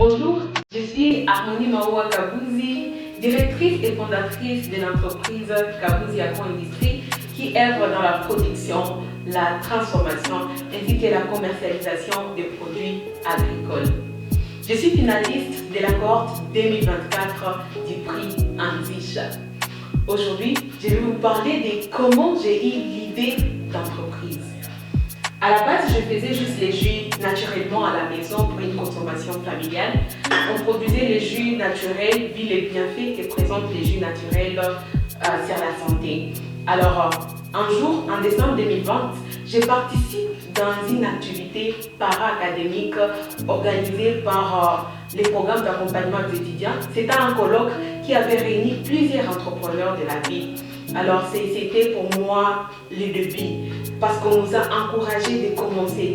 Bonjour, je suis Harmonie Maoua Kabuzi, directrice et fondatrice de l'entreprise Kabuzi Agro-Industrie qui œuvre dans la production, la transformation ainsi que la commercialisation des produits agricoles. Je suis finaliste de la cohorte 2024 du prix Anziche. Aujourd'hui, je vais vous parler de comment j'ai eu l'idée d'entreprise. À la base, je faisais juste les jus naturellement à la maison pour une consommation familiale. On produisait les jus naturels, vu les bienfaits que présentent les jus naturels sur la santé. Alors, un jour, en décembre 2020, je participe dans une activité para-académique organisée par les programmes d'accompagnement des étudiants. C'était un colloque qui avait réuni plusieurs entrepreneurs de la ville. Alors, c'était pour moi le début, parce qu'on nous a encouragé de commencer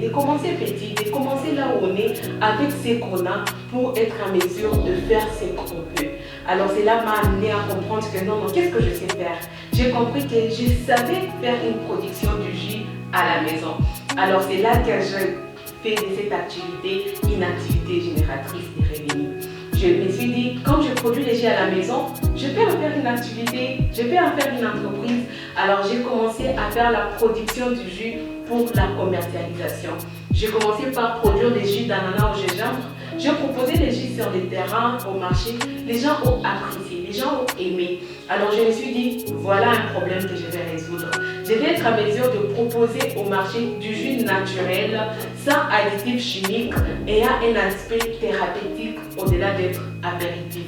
petit, de commencer là où on est, avec ce qu'on a, pour être en mesure de faire ce qu'on peut. Alors, cela m'a amené à comprendre que non, qu'est-ce que je sais faire? J'ai compris que je savais faire une production du jus à la maison. Alors, c'est là que je fais de cette activité une activité génératrice de revenus. Je me suis dit, quand je produis les jus à la maison, je peux en faire une activité, je peux en faire une entreprise. Alors j'ai commencé à faire la production du jus pour la commercialisation. J'ai commencé par produire des jus d'ananas au gingembre. J'ai proposé des jus sur les terrains, au marché. Les gens ont apprécié, les gens ont aimé. Alors je me suis dit, voilà un problème que je vais résoudre. Je vais être en mesure de proposer au marché du jus naturel, sans additifs chimiques, ayant un aspect thérapeutique au-delà d'être apéritif.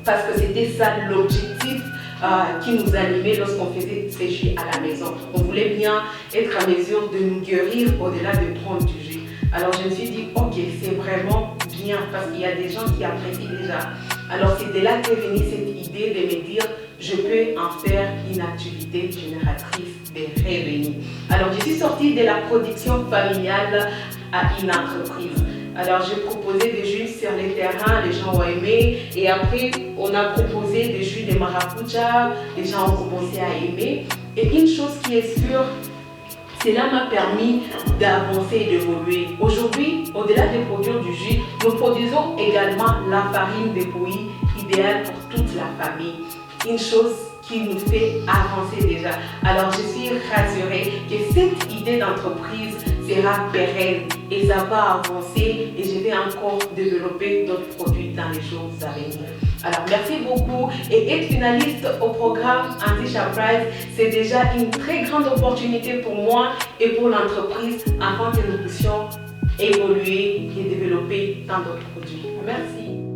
Parce que c'était ça l'objectif qui nous animait lorsqu'on faisait ces jus à la maison. On voulait bien être en mesure de nous guérir au-delà de prendre du jus. Alors je me suis dit, ok, c'est vraiment bien parce qu'il y a des gens qui apprécient déjà. Alors c'est de là qu'est venue cette idée de me dire, je peux en faire une activité génératrice de revenus. Alors je suis sortie de la production familiale à une entreprise. Alors j'ai proposé des jus sur les terrains, les gens ont aimé. Et après, on a proposé des jus de maracuja, les gens ont commencé à aimer. Et une chose qui est sûre, cela m'a permis d'avancer et d'évoluer. Aujourd'hui, au-delà de produire du jus, nous produisons également la farine de pouilly, idéale pour toute la famille. Une chose qui nous fait avancer déjà. Alors je suis rassurée que cette idée d'entreprise sera pérenne et ça va avancer et je vais encore développer d'autres produits dans les jours à venir. Alors merci beaucoup et être finaliste au programme Anziche Prize, c'est déjà une très grande opportunité pour moi et pour l'entreprise afin que nous puissions évoluer et développer tant d'autres produits. Merci.